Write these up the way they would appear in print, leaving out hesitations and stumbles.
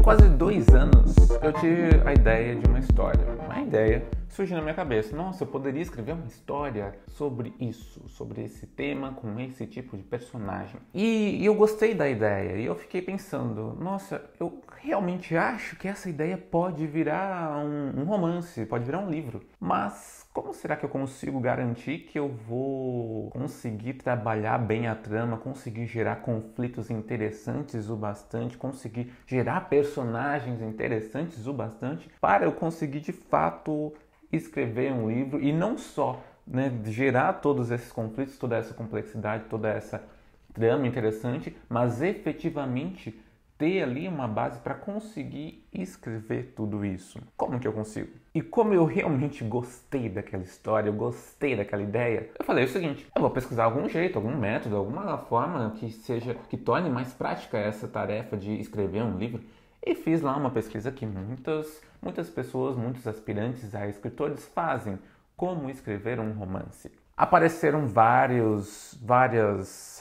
Quase 2 anos eu tive a ideia de uma história. Uma ideia surgiu na minha cabeça. Nossa, eu poderia escrever uma história sobre isso, sobre esse tema, com esse tipo de personagem. E eu gostei da ideia. E eu fiquei pensando, nossa, eu realmente acho que essa ideia pode virar um romance, pode virar um livro. Mas como será que eu consigo garantir que eu vou conseguir trabalhar bem a trama, conseguir gerar conflitos interessantes o bastante, conseguir gerar personagens interessantes o bastante para eu conseguir de fato escrever um livro e não só, né, gerar todos esses conflitos, toda essa complexidade, toda essa trama interessante, mas efetivamente ter ali uma base para conseguir escrever tudo isso. Como que eu consigo? E como eu realmente gostei daquela história, eu gostei daquela ideia, eu falei o seguinte: eu vou pesquisar algum jeito, algum método, alguma forma que torne mais prática essa tarefa de escrever um livro. E fiz lá uma pesquisa que muitas pessoas, muitos aspirantes a escritores fazem: como escrever um romance. Apareceram várias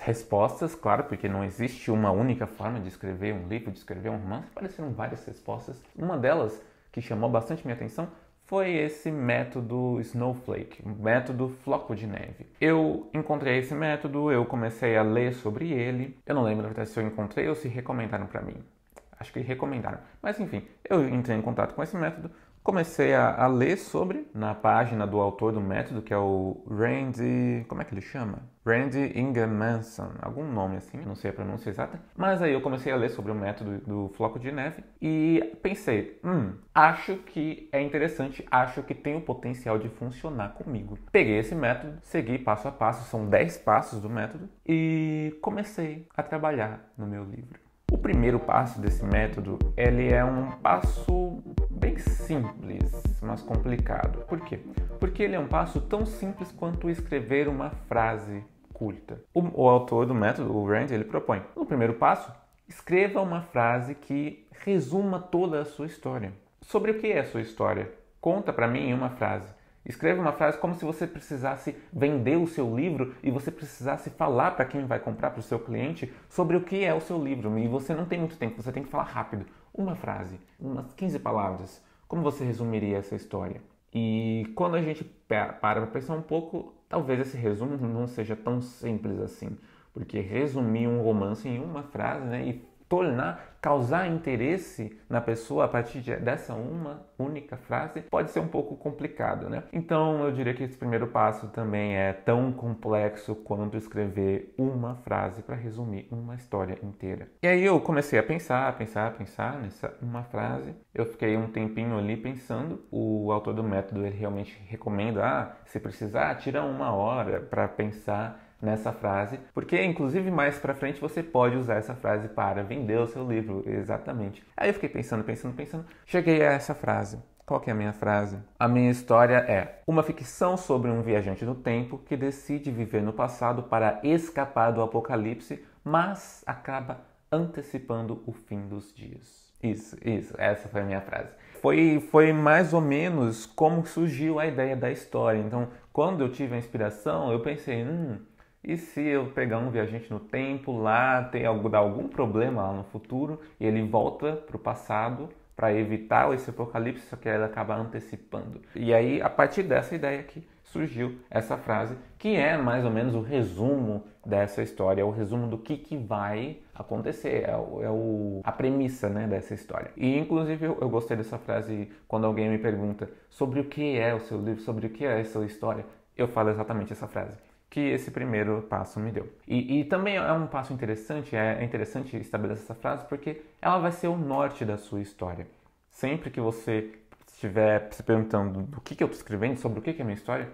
respostas, claro, porque não existe uma única forma de escrever um livro, de escrever um romance. Apareceram várias respostas. Uma delas, que chamou bastante minha atenção, foi esse método Snowflake, o método floco de neve. Eu encontrei esse método, eu comecei a ler sobre ele. Eu não lembro até se eu encontrei ou se recomendaram para mim. Acho que recomendaram. Mas enfim, eu entrei em contato com esse método, comecei a ler sobre, na página do autor do método, que é o Randy... Como é que ele chama? Randy Ingemanson, algum nome assim, não sei a pronúncia exata. Mas aí eu comecei a ler sobre o método do floco de neve e pensei, acho que é interessante, acho que tem o potencial de funcionar comigo. Peguei esse método, segui passo a passo, são 10 passos do método, e comecei a trabalhar no meu livro. O primeiro passo desse método, ele é um passo bem simples, mas complicado. Por quê? Porque ele é um passo tão simples quanto escrever uma frase curta. O autor do método, o Rand, ele propõe: no primeiro passo, escreva uma frase que resuma toda a sua história. Sobre o que é a sua história? Conta para mim em uma frase. Escreva uma frase como se você precisasse vender o seu livro e você precisasse falar para quem vai comprar, para o seu cliente, sobre o que é o seu livro. E você não tem muito tempo, você tem que falar rápido. Uma frase, umas 15 palavras. Como você resumiria essa história? E quando a gente para pensar um pouco, talvez esse resumo não seja tão simples assim. Porque resumir um romance em uma frase, né, e causar interesse na pessoa a partir dessa uma única frase pode ser um pouco complicado, né? Então eu diria que esse primeiro passo também é tão complexo quanto escrever uma frase para resumir uma história inteira. E aí eu comecei a pensar nessa uma frase. Eu fiquei um tempinho ali pensando. O autor do método, ele realmente recomenda, se precisar, tira 1 hora para pensar nessa frase, porque inclusive mais pra frente você pode usar essa frase para vender o seu livro, exatamente. Aí eu fiquei pensando, cheguei a essa frase. Qual que é a minha frase? A minha história é uma ficção sobre um viajante no tempo que decide viver no passado para escapar do apocalipse, mas acaba antecipando o fim dos dias. Isso, essa foi a minha frase. Foi mais ou menos como surgiu a ideia da história. Então, quando eu tive a inspiração, eu pensei, e se eu pegar um viajante no tempo lá, dar algum problema lá no futuro, e ele volta para o passado para evitar esse apocalipse, só que ele acaba antecipando. E aí, a partir dessa ideia aqui, surgiu essa frase, que é mais ou menos o resumo dessa história, é o resumo do que vai acontecer, a premissa, né, dessa história. E inclusive eu gostei dessa frase quando alguém me pergunta sobre o que é o seu livro, sobre o que é a sua história, eu falo exatamente essa frase que esse primeiro passo me deu. E também é um passo interessante, é interessante estabelecer essa frase porque ela vai ser o norte da sua história. Sempre que você estiver se perguntando do que eu estou escrevendo, sobre o que é a minha história,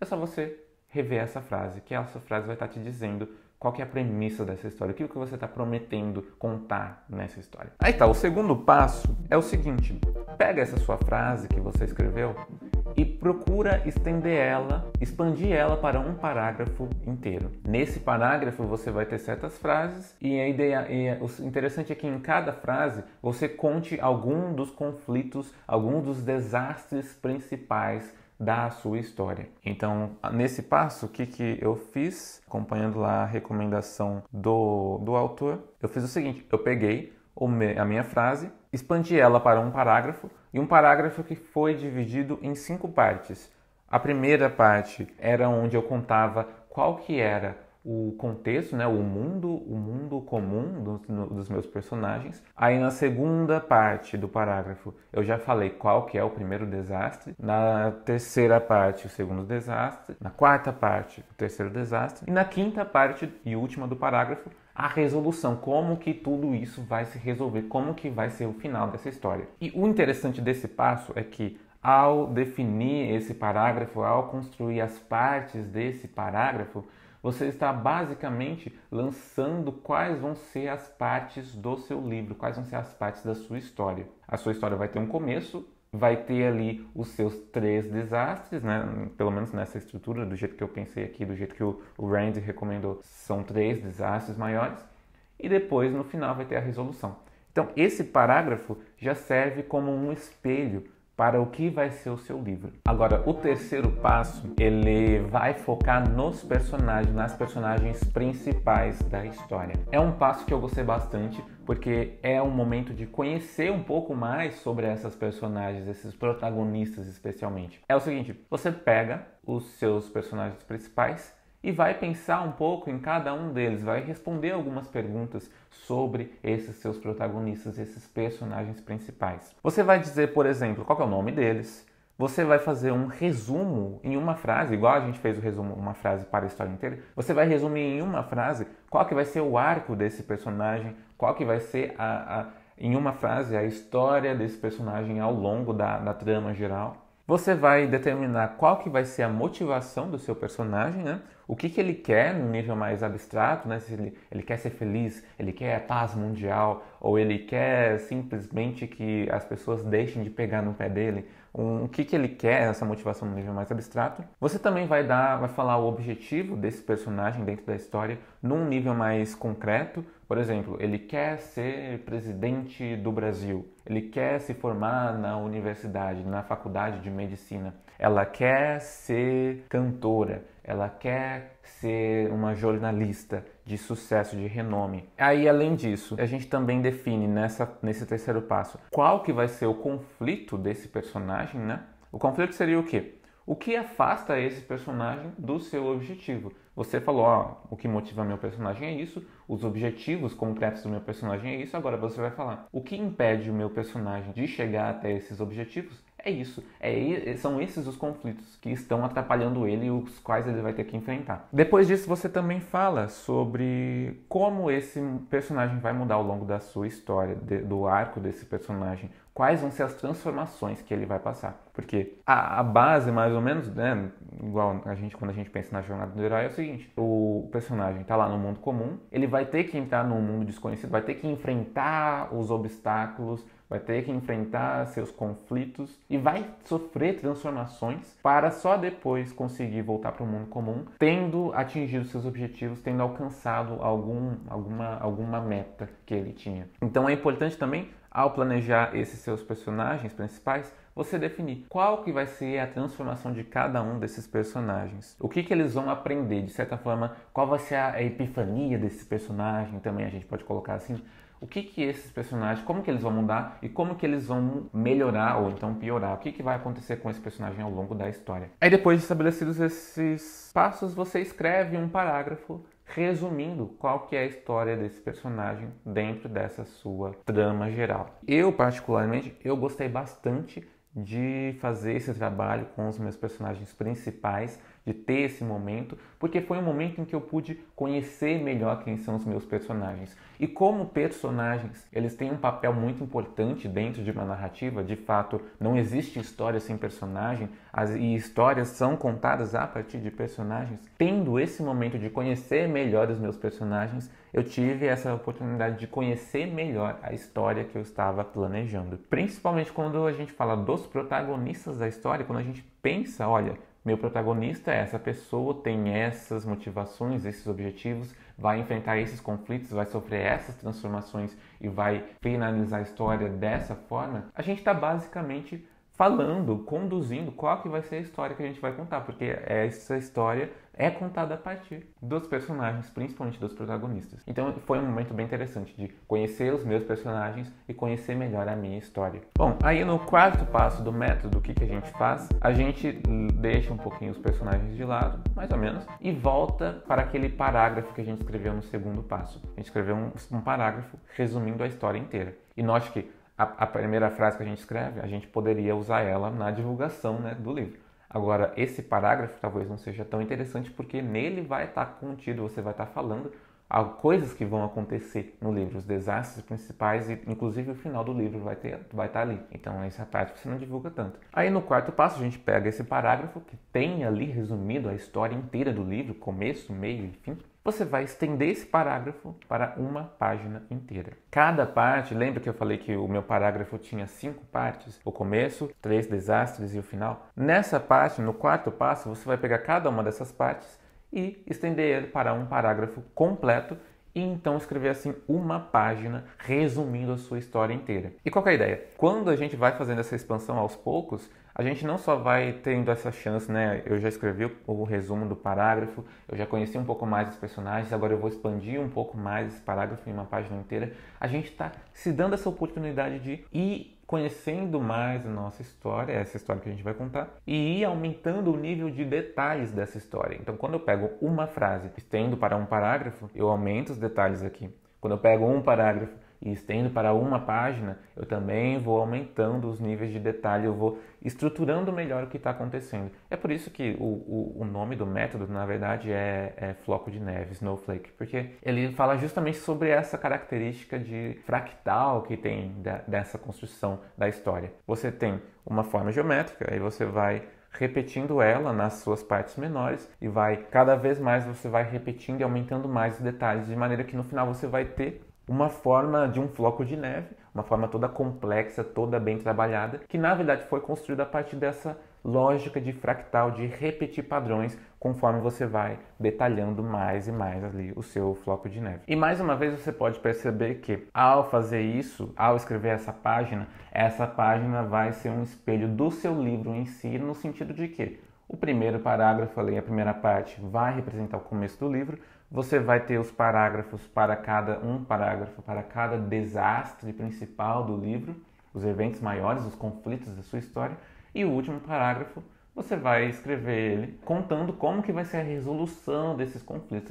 é só você rever essa frase, que essa frase vai estar te dizendo qual que é a premissa dessa história, o que você está prometendo contar nessa história. Aí tá, o segundo passo é o seguinte: pega essa sua frase que você escreveu e procura expandir ela para um parágrafo inteiro. Nesse parágrafo você vai ter certas frases e o interessante é que em cada frase você conte algum dos conflitos, algum dos desastres principais da sua história. Então, nesse passo, o que eu fiz, acompanhando lá a recomendação do autor, eu fiz o seguinte: eu peguei a minha frase, expandi ela para um parágrafo, e um parágrafo que foi dividido em 5 partes. A primeira parte era onde eu contava qual que era o contexto, né, o mundo comum dos meus personagens. Aí na segunda parte do parágrafo eu já falei qual que é o primeiro desastre, na terceira parte o segundo desastre, na quarta parte o terceiro desastre, e na quinta parte e última do parágrafo a resolução, como que tudo isso vai se resolver, como que vai ser o final dessa história. E o interessante desse passo é que ao definir esse parágrafo, ao construir as partes desse parágrafo, você está basicamente lançando quais vão ser as partes do seu livro, quais vão ser as partes da sua história. A sua história vai ter um começo, vai ter ali os seus 3 desastres, né? Pelo menos nessa estrutura, do jeito que eu pensei aqui, do jeito que o Rand recomendou, são 3 desastres maiores, e depois no final vai ter a resolução. Então esse parágrafo já serve como um espelho para o que vai ser o seu livro. Agora, o terceiro passo, ele vai focar nos personagens, nas personagens principais da história. É um passo que eu gostei bastante, porque é um momento de conhecer um pouco mais sobre essas personagens, esses protagonistas especialmente. É o seguinte, você pega os seus personagens principais e vai pensar um pouco em cada um deles, vai responder algumas perguntas sobre esses seus protagonistas, esses personagens principais. Você vai dizer, por exemplo, qual é o nome deles, você vai fazer um resumo em uma frase, igual a gente fez o resumo, uma frase para a história inteira, você vai resumir em uma frase qual que vai ser o arco desse personagem, qual que vai ser, em uma frase, a história desse personagem ao longo da trama geral. Você vai determinar qual que vai ser a motivação do seu personagem, né? O que ele quer no nível mais abstrato, né? Se ele quer ser feliz, ele quer a paz mundial, ou ele quer simplesmente que as pessoas deixem de pegar no pé dele. O que ele quer, essa motivação no nível mais abstrato. Você também vai falar o objetivo desse personagem dentro da história num nível mais concreto. Por exemplo, ele quer ser presidente do Brasil, ele quer se formar na universidade, na faculdade de medicina, ela quer ser cantora, ela quer ser uma jornalista de sucesso, de renome. Aí, além disso, a gente também define nesse terceiro passo qual que vai ser o conflito desse personagem, né? O conflito seria o quê? O que afasta esse personagem do seu objetivo? Você falou, ó, o que motiva meu personagem é isso, os objetivos concretos do meu personagem é isso, agora você vai falar, o que impede o meu personagem de chegar até esses objetivos? É isso, são esses os conflitos que estão atrapalhando ele e os quais ele vai ter que enfrentar. Depois disso, você também fala sobre como esse personagem vai mudar ao longo da sua história, do arco desse personagem. Quais vão ser as transformações que ele vai passar. Porque a base, mais ou menos, né, igual quando a gente pensa na jornada do herói, é o seguinte: o personagem está lá no mundo comum, ele vai ter que entrar num mundo desconhecido, vai ter que enfrentar os obstáculos, vai ter que enfrentar seus conflitos e vai sofrer transformações para só depois conseguir voltar para o mundo comum, tendo atingido seus objetivos, tendo alcançado alguma meta que ele tinha. Então é importante também, ao planejar esses seus personagens principais, você definir qual que vai ser a transformação de cada um desses personagens. O que eles vão aprender, de certa forma, qual vai ser a epifania desse personagem, também a gente pode colocar assim. O que esses personagens, como que eles vão mudar e como que eles vão melhorar ou então piorar. O que vai acontecer com esse personagem ao longo da história. Aí depois de estabelecidos esses passos, você escreve um parágrafo resumindo qual que é a história desse personagem dentro dessa sua trama geral. Eu, particularmente, gostei bastante de fazer esse trabalho com os meus personagens principais, de ter esse momento, porque foi um momento em que eu pude conhecer melhor quem são os meus personagens. E como personagens, eles têm um papel muito importante dentro de uma narrativa. De fato, não existe história sem personagem, e histórias são contadas a partir de personagens. Tendo esse momento de conhecer melhor os meus personagens, eu tive essa oportunidade de conhecer melhor a história que eu estava planejando. Principalmente quando a gente fala dos protagonistas da história, quando a gente pensa, olha, meu protagonista é essa pessoa, tem essas motivações, esses objetivos, vai enfrentar esses conflitos, vai sofrer essas transformações e vai finalizar a história dessa forma. A gente está basicamente falando, conduzindo qual que vai ser a história que a gente vai contar, porque essa história é contada a partir dos personagens, principalmente dos protagonistas. Então foi um momento bem interessante de conhecer os meus personagens e conhecer melhor a minha história. Bom, aí no quarto passo do método, o que a gente faz? A gente deixa um pouquinho os personagens de lado, mais ou menos, e volta para aquele parágrafo que a gente escreveu no segundo passo. A gente escreveu um parágrafo resumindo a história inteira. E note que a primeira frase que a gente escreve, a gente poderia usar ela na divulgação, né, do livro. Agora, esse parágrafo talvez não seja tão interessante porque nele vai estar contido, você vai estar falando coisas que vão acontecer no livro, os desastres principais e inclusive o final do livro vai estar ali. Então essa parte você não divulga tanto. Aí no quarto passo a gente pega esse parágrafo que tem ali resumido a história inteira do livro, começo, meio e fim. Você vai estender esse parágrafo para uma página inteira. Cada parte, lembra que eu falei que o meu parágrafo tinha 5 partes? O começo, 3 desastres e o final? Nessa parte, no quarto passo, você vai pegar cada uma dessas partes e estender ele para um parágrafo completo e então escrever assim uma página resumindo a sua história inteira. E qual que é a ideia? Quando a gente vai fazendo essa expansão aos poucos, a gente não só vai tendo essa chance, né? Eu já escrevi o resumo do parágrafo, eu já conheci um pouco mais os personagens, agora eu vou expandir um pouco mais esse parágrafo em uma página inteira. A gente está se dando essa oportunidade de ir conhecendo mais a nossa história, essa história que a gente vai contar, e ir aumentando o nível de detalhes dessa história. Então, quando eu pego uma frase e estendo para um parágrafo, eu aumento os detalhes aqui. Quando eu pego um parágrafo e estendo para uma página, eu também vou aumentando os níveis de detalhe, eu vou estruturando melhor o que está acontecendo. É por isso que o nome do método, na verdade, é floco de neve, snowflake, porque ele fala justamente sobre essa característica de fractal que tem dessa construção da história. Você tem uma forma geométrica, aí você vai repetindo ela nas suas partes menores e cada vez mais você vai repetindo e aumentando mais os detalhes, de maneira que no final você vai ter uma forma de um floco de neve, uma forma toda complexa, toda bem trabalhada, que na verdade foi construída a partir dessa lógica de fractal, de repetir padrões conforme você vai detalhando mais e mais ali o seu floco de neve. E mais uma vez você pode perceber que ao fazer isso, ao escrever essa página vai ser um espelho do seu livro em si, no sentido de que o primeiro parágrafo ali, a primeira parte, vai representar o começo do livro. Você vai ter os parágrafos para cada desastre principal do livro, os eventos maiores, os conflitos da sua história. E o último parágrafo, você vai escrever ele contando como que vai ser a resolução desses conflitos,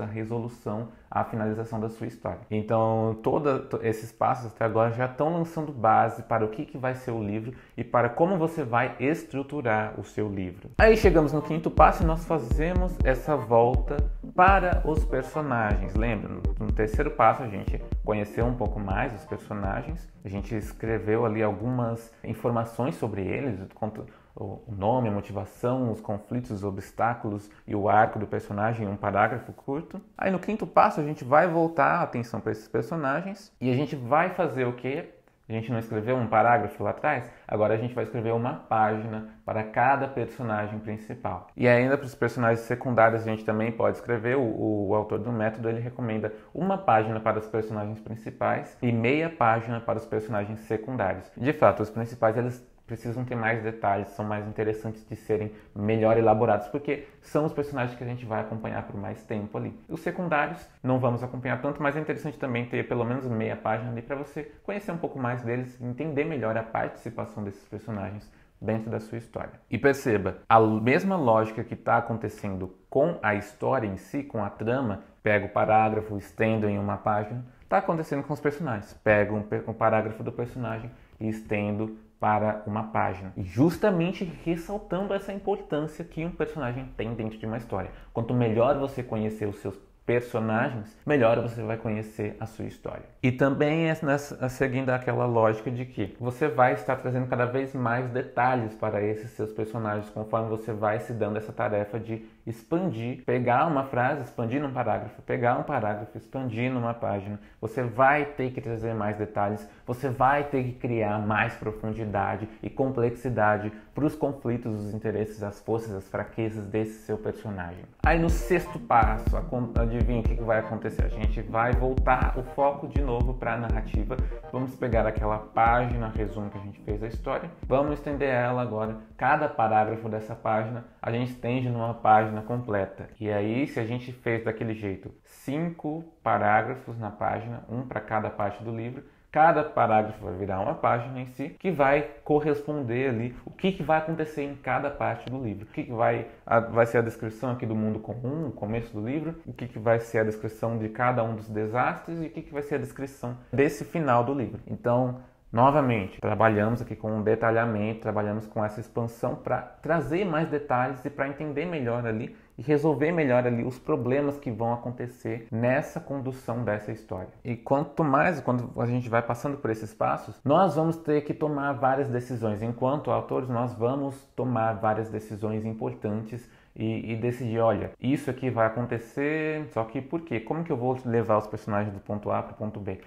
a finalização da sua história. Então, todos esses passos até agora já estão lançando base para o que vai ser o livro e para como você vai estruturar o seu livro. Aí chegamos no quinto passo e nós fazemos essa volta para os personagens. Lembra? No terceiro passo a gente conheceu um pouco mais os personagens, a gente escreveu ali algumas informações sobre eles, o nome, a motivação, os conflitos, os obstáculos e o arco do personagem em um parágrafo curto. Aí no quinto passo a gente vai voltar a atenção para esses personagens e a gente vai fazer o quê? A gente não escreveu um parágrafo lá atrás? Agora a gente vai escrever uma página para cada personagem principal. E ainda para os personagens secundários a gente também pode escrever, o autor do método ele recomenda uma página para os personagens principais e meia página para os personagens secundários. De fato, os principais eles precisam ter mais detalhes, são mais interessantes de serem melhor elaborados, porque são os personagens que a gente vai acompanhar por mais tempo ali. Os secundários não vamos acompanhar tanto, mas é interessante também ter pelo menos meia página ali para você conhecer um pouco mais deles, entender melhor a participação desses personagens dentro da sua história. E perceba, a mesma lógica que está acontecendo com a história em si, com a trama, pego o parágrafo, estendo em uma página, está acontecendo com os personagens. Pego um parágrafo do personagem e estendo para uma página, e justamente ressaltando essa importância que um personagem tem dentro de uma história. Quanto melhor você conhecer os seus personagens, melhor você vai conhecer a sua história. E também seguindo aquela lógica de que você vai estar trazendo cada vez mais detalhes para esses seus personagens, conforme você vai se dando essa tarefa de expandir, pegar uma frase, expandir num parágrafo, pegar um parágrafo, expandir numa página. Você vai ter que trazer mais detalhes, você vai ter que criar mais profundidade e complexidade para os conflitos, os interesses, as forças, as fraquezas desse seu personagem. Aí no sexto passo, adivinha o que vai acontecer? A gente vai voltar o foco de novo para a narrativa. Vamos pegar aquela página, resumo que a gente fez da história, vamos estender ela agora. Cada parágrafo dessa página a gente estende numa página completa. E aí, se a gente fez daquele jeito, 5 parágrafos na página, um para cada parte do livro, cada parágrafo vai virar uma página em si, que vai corresponder ali o que vai acontecer em cada parte do livro. O que vai ser a descrição aqui do mundo comum, o começo do livro, o que vai ser a descrição de cada um dos desastres e o que vai ser a descrição desse final do livro. Então, novamente, trabalhamos aqui com um detalhamento, trabalhamos com essa expansão para trazer mais detalhes e para entender melhor ali e resolver melhor ali os problemas que vão acontecer nessa condução dessa história. E quanto mais, quando a gente vai passando por esses passos, nós vamos ter que tomar várias decisões. Enquanto autores, nós vamos tomar várias decisões importantes e decidir, olha, isso aqui vai acontecer, só que por quê? Como que eu vou levar os personagens do ponto A para o ponto B?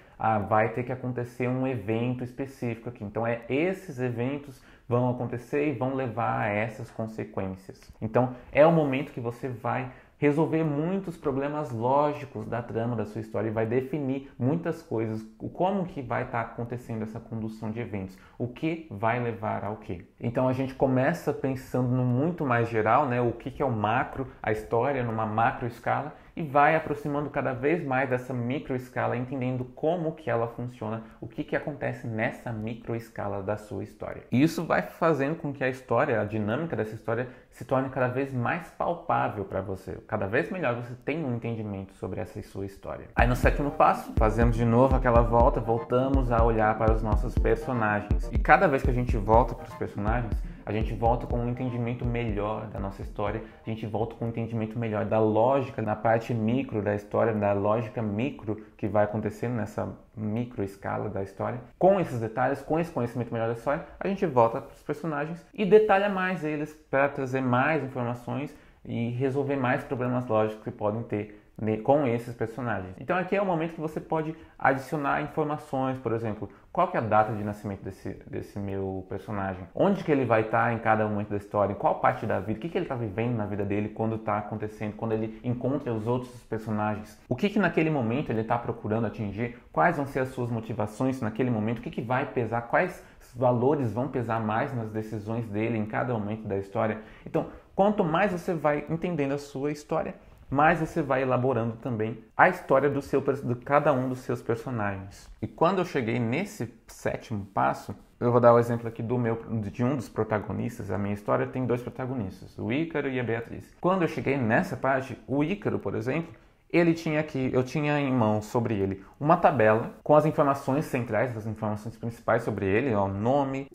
Vai ter que acontecer um evento específico aqui. Então, esses eventos vão acontecer e vão levar a essas consequências. Então, é o momento que você vai resolver muitos problemas lógicos da trama da sua história e vai definir muitas coisas, como que vai estar acontecendo essa condução de eventos, o que vai levar ao quê. Então a gente começa pensando no muito mais geral, né, o que é o macro, a história numa macro escala, e vai aproximando cada vez mais dessa micro escala, entendendo como que ela funciona, o que acontece nessa micro escala da sua história. E isso vai fazendo com que a história, a dinâmica dessa história, se torne cada vez mais palpável para você. Cada vez melhor você tem um entendimento sobre essa sua história. Aí no 7º passo, fazemos de novo aquela volta, voltamos a olhar para os nossos personagens. E cada vez que a gente volta para os personagens, a gente volta com um entendimento melhor da nossa história, a gente volta com um entendimento melhor da lógica, na parte micro da história, da lógica micro que vai acontecendo nessa micro escala da história. Com esses detalhes, com esse conhecimento melhor da história, a gente volta para os personagens e detalha mais eles para trazer mais informações e resolver mais problemas lógicos que podem ter com esses personagens. Então aqui é o momento que você pode adicionar informações, por exemplo, qual que é a data de nascimento desse meu personagem, onde que ele vai estar em cada momento da história, em qual parte da vida, o que ele está vivendo na vida dele quando está acontecendo, quando ele encontra os outros personagens, o que naquele momento ele está procurando atingir, quais vão ser as suas motivações naquele momento, o que vai pesar, quais valores vão pesar mais nas decisões dele em cada momento da história. Então, quanto mais você vai entendendo a sua história, mais você vai elaborando também a história de cada um dos seus personagens. E quando eu cheguei nesse 7º passo, eu vou dar o exemplo aqui de um dos protagonistas. A minha história tem 2 protagonistas, o Ícaro e a Beatriz. Quando eu cheguei nessa parte, o Ícaro, por exemplo, eu tinha em mão sobre ele uma tabela com as informações centrais, as informações principais sobre ele, o nome,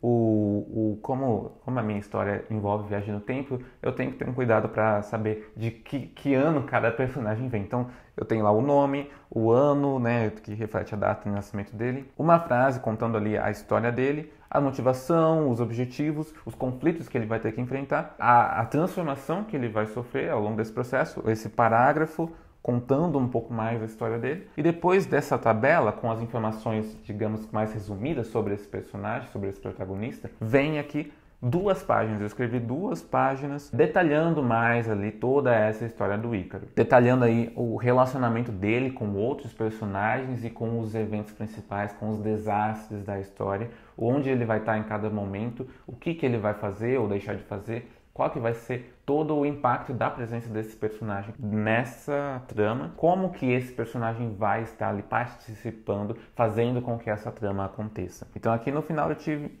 como a minha história envolve viagem no tempo, eu tenho que ter um cuidado para saber de que ano cada personagem vem. Então, eu tenho lá o nome, o ano, né, que reflete a data de nascimento dele, uma frase contando ali a história dele, a motivação, os objetivos, os conflitos que ele vai ter que enfrentar, a transformação que ele vai sofrer ao longo desse processo, esse parágrafo contando um pouco mais a história dele. E depois dessa tabela, com as informações, digamos, mais resumidas sobre esse personagem, sobre esse protagonista, vem aqui 2 páginas. Eu escrevi 2 páginas detalhando mais ali toda essa história do Ícaro. Detalhando aí o relacionamento dele com outros personagens e com os eventos principais, com os desastres da história, onde ele vai estar em cada momento, o que ele vai fazer ou deixar de fazer, qual que vai ser todo o impacto da presença desse personagem nessa trama, como que esse personagem vai estar ali participando, fazendo com que essa trama aconteça. Então aqui no final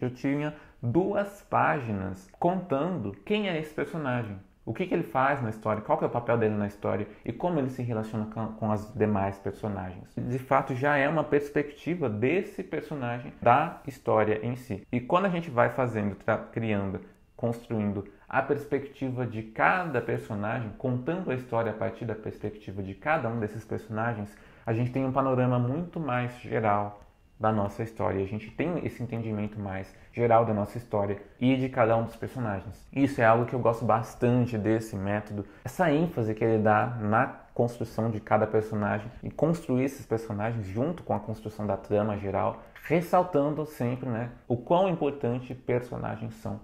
eu tinha 2 páginas contando quem é esse personagem, o que ele faz na história, qual que é o papel dele na história e como ele se relaciona com as demais personagens. De fato, já é uma perspectiva desse personagem da história em si. E quando a gente vai fazendo, criando, construindo a perspectiva de cada personagem, contando a história a partir da perspectiva de cada um desses personagens, a gente tem um panorama muito mais geral da nossa história. A gente tem esse entendimento mais geral da nossa história e de cada um dos personagens. Isso é algo que eu gosto bastante desse método, essa ênfase que ele dá na construção de cada personagem e construir esses personagens junto com a construção da trama geral, ressaltando sempre, né, o quão importante personagens são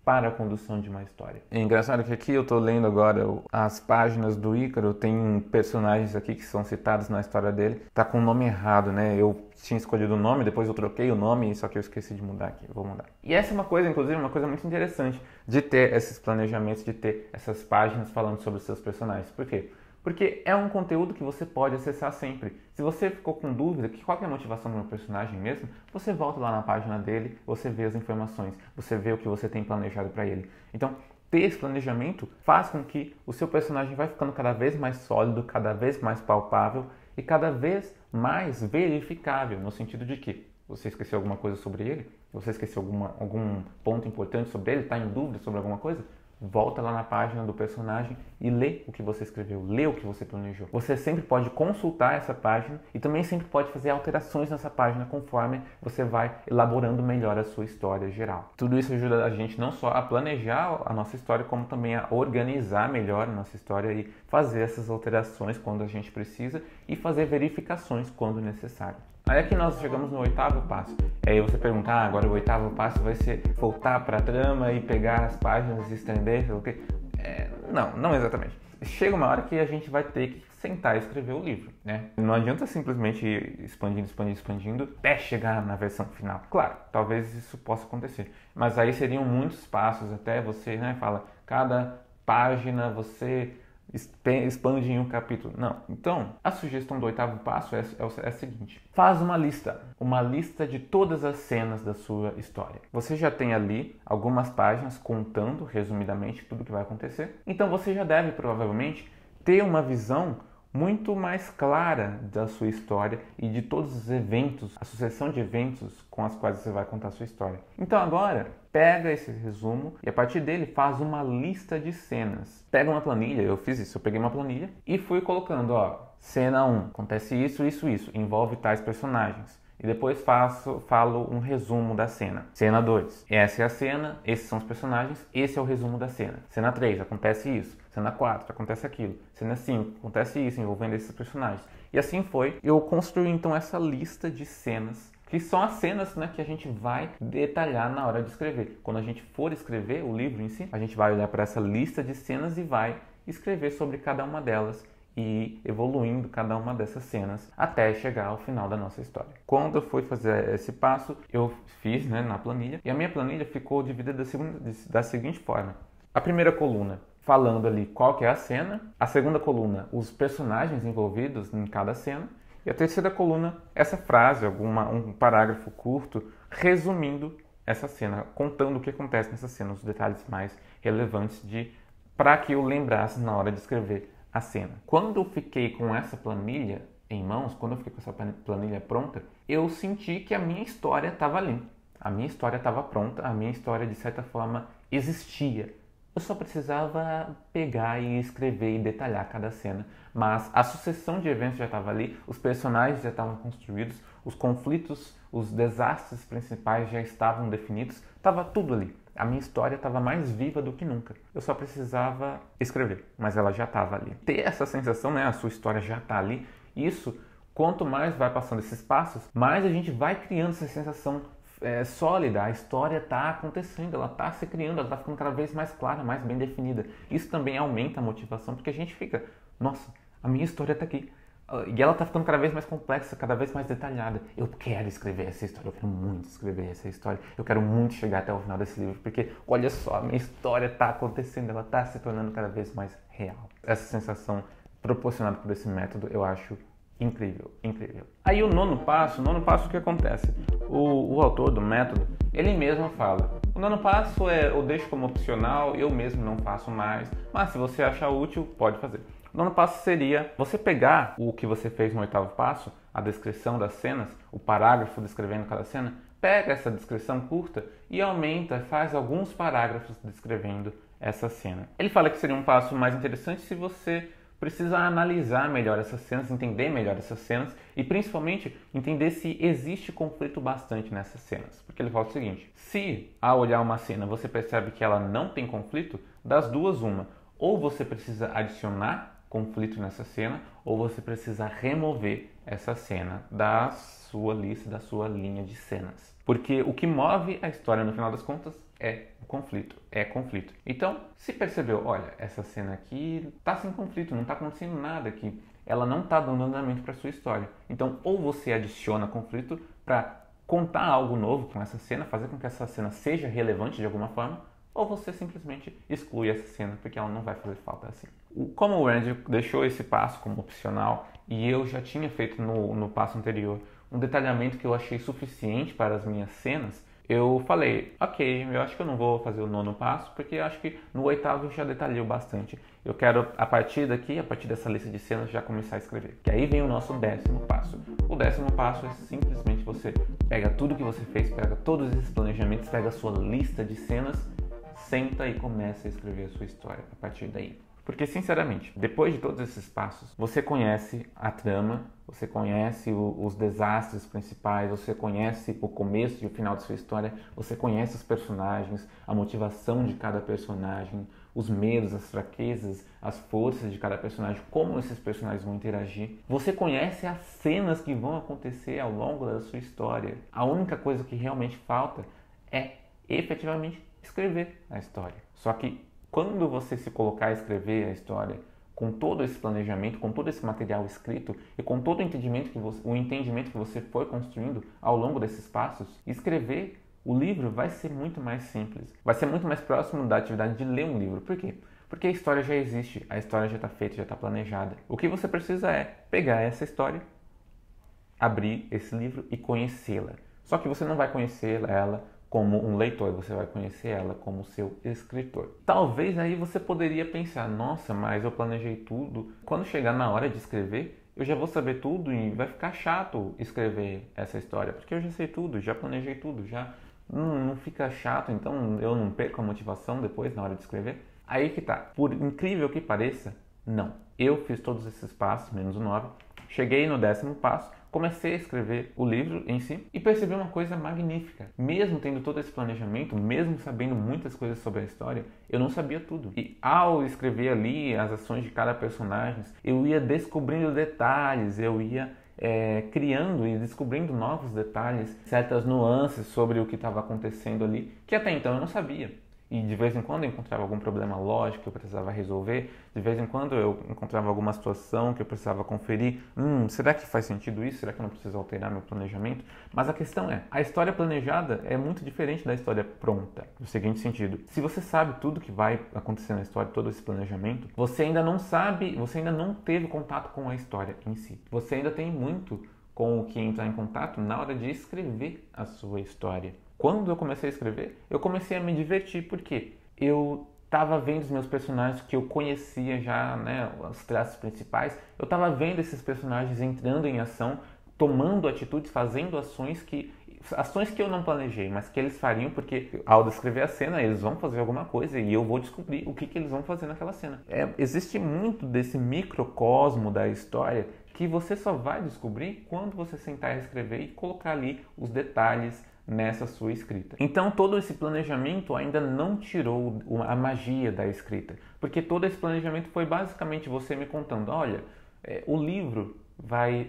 para a condução de uma história. É engraçado que aqui eu estou lendo agora as páginas do Ícaro, tem personagens aqui que são citados na história dele, tá com o nome errado, né? Eu tinha escolhido o nome, depois eu troquei o nome, só que eu esqueci de mudar aqui, vou mudar. E essa é uma coisa, inclusive, uma coisa muito interessante de ter esses planejamentos, de ter essas páginas falando sobre os seus personagens. Por quê? Porque é um conteúdo que você pode acessar sempre. Se você ficou com dúvida, que qual que é a motivação do meu personagem mesmo, você volta lá na página dele, você vê as informações, você vê o que você tem planejado para ele. Então, ter esse planejamento faz com que o seu personagem vai ficando cada vez mais sólido, cada vez mais palpável e cada vez mais verificável, no sentido de que você esqueceu alguma coisa sobre ele, você esqueceu algum ponto importante sobre ele, está em dúvida sobre alguma coisa, volta lá na página do personagem e lê o que você escreveu, lê o que você planejou. Você sempre pode consultar essa página e também sempre pode fazer alterações nessa página conforme você vai elaborando melhor a sua história geral. Tudo isso ajuda a gente não só a planejar a nossa história, como também a organizar melhor a nossa história e fazer essas alterações quando a gente precisa e fazer verificações quando necessário. Aí aqui nós chegamos no 8º passo. Aí você pergunta, agora o 8º passo vai ser voltar para a trama e pegar as páginas e estender, o quê? Não exatamente. Chega uma hora que a gente vai ter que sentar e escrever o livro, né? Não adianta simplesmente ir expandindo até chegar na versão final. Claro, talvez isso possa acontecer, mas aí seriam muitos passos até você, né, fala, cada página você expande em um capítulo. Não. Então, a sugestão do 8º passo é a seguinte. Faz uma lista de todas as cenas da sua história. Você já tem ali algumas páginas contando, resumidamente, tudo que vai acontecer. Então, você já deve, provavelmente, ter uma visão muito mais clara da sua história e de todos os eventos, a sucessão de eventos com as quais você vai contar a sua história. Então agora, pega esse resumo e a partir dele faz uma lista de cenas. Pega uma planilha, eu fiz isso, eu peguei uma planilha e fui colocando, cena 1, acontece isso, envolve tais personagens. E depois falo um resumo da cena. Cena 2, essa é a cena, esses são os personagens, esse é o resumo da cena. Cena 3, acontece isso. Cena 4, acontece aquilo. Cena 5, acontece isso, envolvendo esses personagens. E assim foi. Eu construí então essa lista de cenas, que são as cenas, né, que a gente vai detalhar na hora de escrever. Quando a gente for escrever o livro em si, a gente vai olhar para essa lista de cenas e vai escrever sobre cada uma delas e ir evoluindo cada uma dessas cenas até chegar ao final da nossa história. Quando eu fui fazer esse passo, eu fiz, né, na planilha, e a minha planilha ficou dividida da seguinte forma. A primeira coluna, falando ali qual que é a cena. A segunda coluna, os personagens envolvidos em cada cena. E a terceira coluna, essa frase, um parágrafo curto, resumindo essa cena, contando o que acontece nessa cena, os detalhes mais relevantes para que eu lembrasse na hora de escrever a cena. Quando eu fiquei com essa planilha em mãos, quando eu fiquei com essa planilha pronta, eu senti que a minha história estava ali. A minha história estava pronta, a minha história de certa forma existia. Eu só precisava pegar e escrever e detalhar cada cena. Mas a sucessão de eventos já estava ali, os personagens já estavam construídos, os conflitos, os desastres principais já estavam definidos, estava tudo ali. A minha história estava mais viva do que nunca. Eu só precisava escrever, mas ela já estava ali. Ter essa sensação, né, a sua história já está ali, isso, quanto mais vai passando esses passos, mais a gente vai criando essa sensação sólida, a história está acontecendo, ela está se criando, ela está ficando cada vez mais clara, mais bem definida. Isso também aumenta a motivação, porque a gente fica, nossa, a minha história está aqui. E ela está ficando cada vez mais complexa, cada vez mais detalhada. Eu quero escrever essa história, eu quero muito escrever essa história. Eu quero muito chegar até o final desse livro, porque, olha só, a minha história está acontecendo, ela está se tornando cada vez mais real. Essa sensação proporcionada por esse método, eu acho incrível, incrível. Aí o nono passo, o que acontece? O autor do método, ele mesmo fala, o nono passo eu deixo como opcional, eu mesmo não faço mais, mas se você achar útil, pode fazer. O nono passo seria você pegar o que você fez no 8º passo, a descrição das cenas, o parágrafo descrevendo cada cena, pega essa descrição curta e aumenta, faz alguns parágrafos descrevendo essa cena. Ele fala que seria um passo mais interessante se você precisa analisar melhor essas cenas, entender melhor essas cenas e principalmente entender se existe conflito bastante nessas cenas. Porque ele fala o seguinte, se ao olhar uma cena você percebe que ela não tem conflito, das duas uma, ou você precisa adicionar conflito nessa cena, ou você precisa remover essa cena da sua lista, da sua linha de cenas. Porque o que move a história no final das contas é conflito. Então, se percebeu, olha, essa cena aqui tá sem conflito, não tá acontecendo nada aqui, ela não tá dando andamento para sua história. Então, ou você adiciona conflito para contar algo novo com essa cena, fazer com que essa cena seja relevante de alguma forma, ou você simplesmente exclui essa cena porque ela não vai fazer falta assim. Como o Randy deixou esse passo como opcional e eu já tinha feito no passo anterior um detalhamento que eu achei suficiente para as minhas cenas, eu falei, ok, eu acho que eu não vou fazer o 9º passo, porque eu acho que no 8º eu já detalhei bastante. Eu quero, a partir daqui, a partir dessa lista de cenas, já começar a escrever. Que aí vem o nosso 10º passo. O 10º passo é simplesmente você pega tudo que você fez, pega todos esses planejamentos, pega a sua lista de cenas, senta e começa a escrever a sua história a partir daí. Porque, sinceramente, depois de todos esses passos, você conhece a trama, você conhece os desastres principais, você conhece o começo e o final da sua história, você conhece os personagens, a motivação de cada personagem, os medos, as fraquezas, as forças de cada personagem, como esses personagens vão interagir. Você conhece as cenas que vão acontecer ao longo da sua história. A única coisa que realmente falta é efetivamente escrever a história. Só que quando você se colocar a escrever a história com todo esse planejamento, com todo esse material escrito e com todo o entendimento que você foi construindo ao longo desses passos, escrever o livro vai ser muito mais simples. Vai ser muito mais próximo da atividade de ler um livro. Por quê? Porque a história já existe, a história já está feita, já está planejada. O que você precisa é pegar essa história, abrir esse livro e conhecê-la. Só que você não vai conhecer ela como um leitor, você vai conhecer ela como seu escritor. Talvez aí você poderia pensar, nossa, mas eu planejei tudo. Quando chegar na hora de escrever, eu já vou saber tudo e vai ficar chato escrever essa história, porque eu já sei tudo, já planejei tudo, já não fica chato, então eu não perco a motivação depois na hora de escrever. Aí que tá, por incrível que pareça, não. Eu fiz todos esses passos, menos o 9, cheguei no 10º passo, comecei a escrever o livro em si e percebi uma coisa magnífica. Mesmo tendo todo esse planejamento, mesmo sabendo muitas coisas sobre a história, eu não sabia tudo. E ao escrever ali as ações de cada personagem, eu ia descobrindo detalhes, eu ia criando e descobrindo novos detalhes, certas nuances sobre o que estava acontecendo ali, que até então eu não sabia. E de vez em quando eu encontrava algum problema lógico que eu precisava resolver, de vez em quando eu encontrava alguma situação que eu precisava conferir, será que faz sentido isso? Será que eu não preciso alterar meu planejamento? Mas a questão é, a história planejada é muito diferente da história pronta, no seguinte sentido, se você sabe tudo que vai acontecer na história, todo esse planejamento, você ainda não sabe, você ainda não teve contato com a história em si, você ainda tem muito com o que entrar em contato na hora de escrever a sua história. Quando eu comecei a escrever, eu comecei a me divertir, porque eu estava vendo os meus personagens que eu conhecia já, né, os traços principais, eu estava vendo esses personagens entrando em ação, tomando atitudes, fazendo ações que eu não planejei, mas que eles fariam, porque ao descrever a cena, eles vão fazer alguma coisa e eu vou descobrir o que eles vão fazer naquela cena. Existe muito desse microcosmo da história que você só vai descobrir quando você sentar e escrever e colocar ali os detalhes nessa sua escrita. Então todo esse planejamento ainda não tirou a magia da escrita, porque todo esse planejamento foi basicamente você me contando, olha, o livro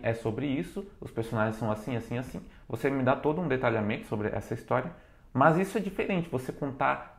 é sobre isso, os personagens são assim, assim, assim, você me dá todo um detalhamento sobre essa história, mas isso é diferente, você contar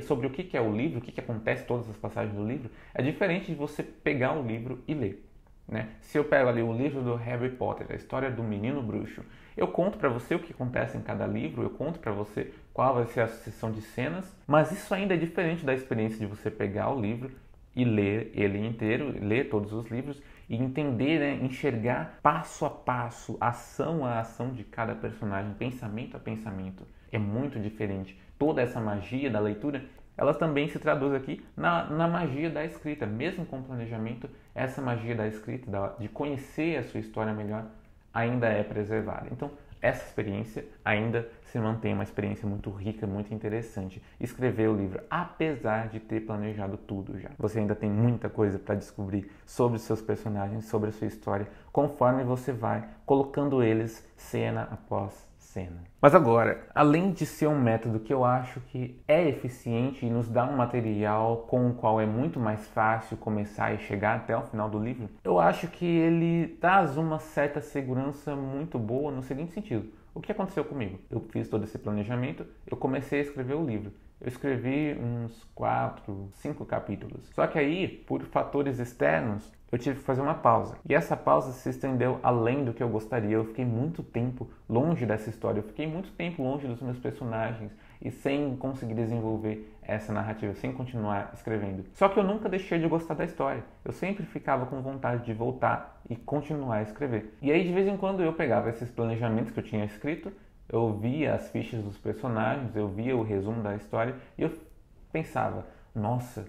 sobre o que é o livro, o que acontece, todas as passagens do livro, é diferente de você pegar o livro e ler. Né? Se eu pego ali o livro do Harry Potter, a história do menino bruxo, eu conto para você o que acontece em cada livro, eu conto para você qual vai ser a sucessão de cenas, mas isso ainda é diferente da experiência de você pegar o livro e ler ele inteiro, ler todos os livros e entender, né, enxergar passo a passo, ação a ação de cada personagem, pensamento a pensamento. É muito diferente. Toda essa magia da leitura, ela também se traduz aqui na magia da escrita. Mesmo com planejamento, essa magia da escrita, de conhecer a sua história melhor, ainda é preservada. Então, essa experiência ainda se mantém uma experiência muito rica, muito interessante. Escrever o livro, apesar de ter planejado tudo já. Você ainda tem muita coisa para descobrir sobre os seus personagens, sobre a sua história, conforme você vai colocando eles cena após cena. Mas agora, além de ser um método que eu acho que é eficiente e nos dá um material com o qual é muito mais fácil começar e chegar até o final do livro, eu acho que ele traz uma certa segurança muito boa no seguinte sentido. O que aconteceu comigo? Eu fiz todo esse planejamento, eu comecei a escrever o livro. Eu escrevi uns 4, 5 capítulos. Só que aí, por fatores externos, eu tive que fazer uma pausa. E essa pausa se estendeu além do que eu gostaria. Eu fiquei muito tempo longe dessa história. Eu fiquei muito tempo longe dos meus personagens e sem conseguir desenvolver essa narrativa, sem continuar escrevendo. Só que eu nunca deixei de gostar da história. Eu sempre ficava com vontade de voltar e continuar a escrever. E aí, de vez em quando, eu pegava esses planejamentos que eu tinha escrito, eu via as fichas dos personagens, eu via o resumo da história e eu pensava, nossa,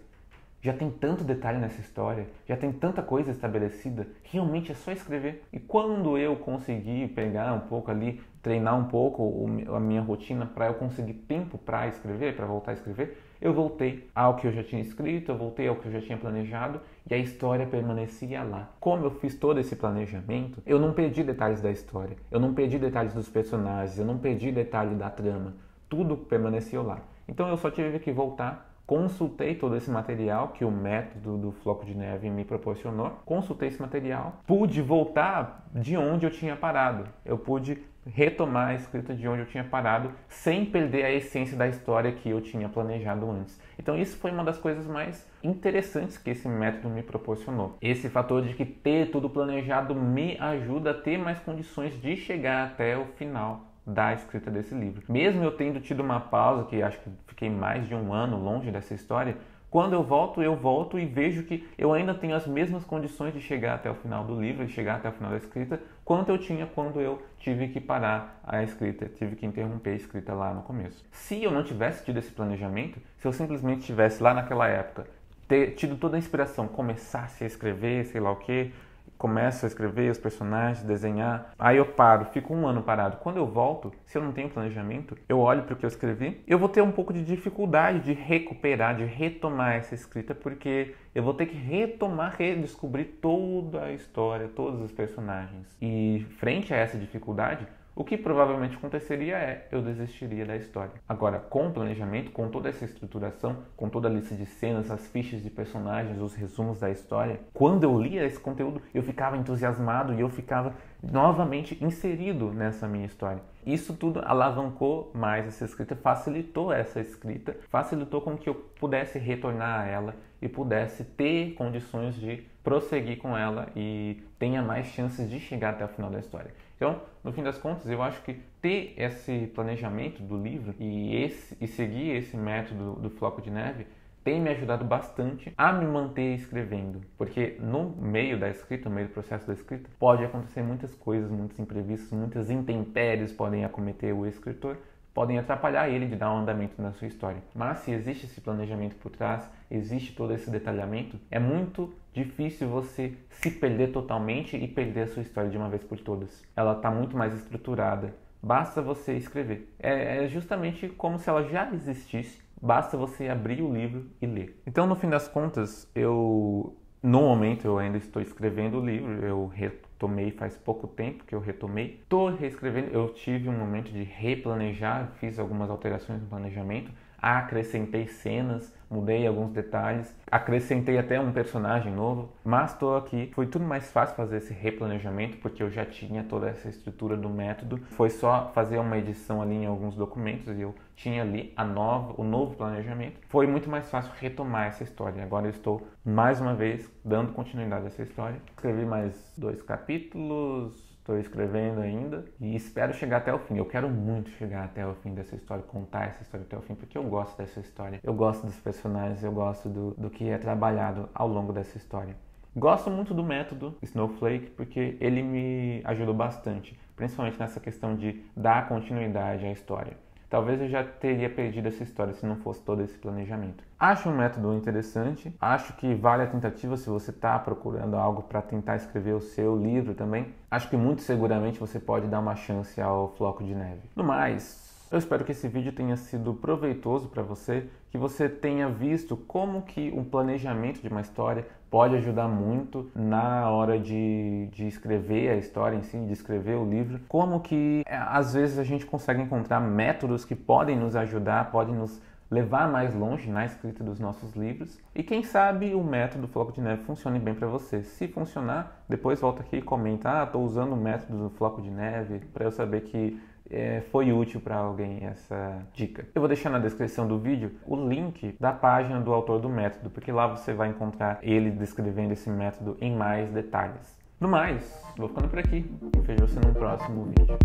já tem tanto detalhe nessa história, já tem tanta coisa estabelecida, realmente é só escrever. E quando eu consegui pegar um pouco ali, treinar um pouco a minha rotina para eu conseguir tempo para escrever, para voltar a escrever, eu voltei ao que eu já tinha escrito, eu voltei ao que eu já tinha planejado e a história permanecia lá. Como eu fiz todo esse planejamento, eu não perdi detalhes da história, eu não perdi detalhes dos personagens, eu não perdi detalhe da trama, tudo permaneceu lá. Então eu só tive que voltar. Consultei todo esse material que o método do Floco de Neve me proporcionou. Consultei esse material, pude voltar de onde eu tinha parado. Eu pude retomar a escrita de onde eu tinha parado sem perder a essência da história que eu tinha planejado antes. Então isso foi uma das coisas mais interessantes que esse método me proporcionou. Esse fator de que ter tudo planejado me ajuda a ter mais condições de chegar até o final da escrita desse livro. Mesmo eu tendo tido uma pausa, que acho que fiquei mais de 1 ano longe dessa história, quando eu volto e vejo que eu ainda tenho as mesmas condições de chegar até o final do livro, de chegar até o final da escrita, quanto eu tinha quando eu tive que parar a escrita, tive que interromper a escrita lá no começo. Se eu não tivesse tido esse planejamento, se eu simplesmente tivesse lá naquela época, ter tido toda a inspiração, começasse a escrever, sei lá o que, começo a escrever os personagens, desenhar, aí eu paro, fico 1 ano parado. Quando eu volto, se eu não tenho planejamento, eu olho para o que eu escrevi, eu vou ter um pouco de dificuldade de recuperar, de retomar essa escrita, porque eu vou ter que retomar, redescobrir toda a história, todos os personagens. E frente a essa dificuldade, o que provavelmente aconteceria é, eu desistiria da história. Agora, com o planejamento, com toda essa estruturação, com toda a lista de cenas, as fichas de personagens, os resumos da história, quando eu lia esse conteúdo, eu ficava entusiasmado e eu ficava novamente inserido nessa minha história. Isso tudo alavancou mais essa escrita, facilitou essa escrita, facilitou com que eu pudesse retornar a ela e pudesse ter condições de prosseguir com ela e tenha mais chances de chegar até o final da história. Então, no fim das contas, eu acho que ter esse planejamento do livro e seguir esse método do Floco de Neve tem me ajudado bastante a me manter escrevendo, porque no meio da escrita, no meio do processo da escrita, pode acontecer muitas coisas, muitos imprevistos, muitas intempéries podem acometer o escritor, podem atrapalhar ele de dar um andamento na sua história. Mas se existe esse planejamento por trás, existe todo esse detalhamento, é muito difícil você se perder totalmente e perder a sua história de uma vez por todas. Ela está muito mais estruturada. Basta você escrever. É justamente como se ela já existisse. Basta você abrir o livro e ler. Então, no fim das contas, no momento eu ainda estou escrevendo o livro. Eu retomei faz pouco tempo que eu retomei. Estou reescrevendo. Eu tive um momento de replanejar, fiz algumas alterações no planejamento. Acrescentei cenas, mudei alguns detalhes, acrescentei até um personagem novo, mas estou aqui. Foi tudo mais fácil fazer esse replanejamento porque eu já tinha toda essa estrutura do método. Foi só fazer uma edição ali em alguns documentos e eu tinha ali o novo planejamento. Foi muito mais fácil retomar essa história. Agora eu estou mais uma vez dando continuidade a essa história. Escrevi mais 2 capítulos. Estou escrevendo ainda e espero chegar até o fim. Eu quero muito chegar até o fim dessa história, contar essa história até o fim, porque eu gosto dessa história. Eu gosto dos personagens, eu gosto do que é trabalhado ao longo dessa história. Gosto muito do método Snowflake, porque ele me ajudou bastante, principalmente nessa questão de dar continuidade à história. Talvez eu já teria perdido essa história se não fosse todo esse planejamento. Acho um método interessante, acho que vale a tentativa se você está procurando algo para tentar escrever o seu livro também. Acho que muito seguramente você pode dar uma chance ao Floco de Neve. No mais, eu espero que esse vídeo tenha sido proveitoso para você, que você tenha visto como que o planejamento de uma história pode ajudar muito na hora de escrever a história em si, de escrever o livro. Como que às vezes a gente consegue encontrar métodos que podem nos ajudar, podem nos levar mais longe na escrita dos nossos livros. E quem sabe o método Floco de Neve funcione bem para você. Se funcionar, depois volta aqui e comenta: estou usando o método do Floco de Neve, para eu saber que foi útil para alguém essa dica. Eu vou deixar na descrição do vídeo o link da página do autor do método, porque lá você vai encontrar ele descrevendo esse método em mais detalhes. No mais, vou ficando por aqui e vejo você no próximo vídeo.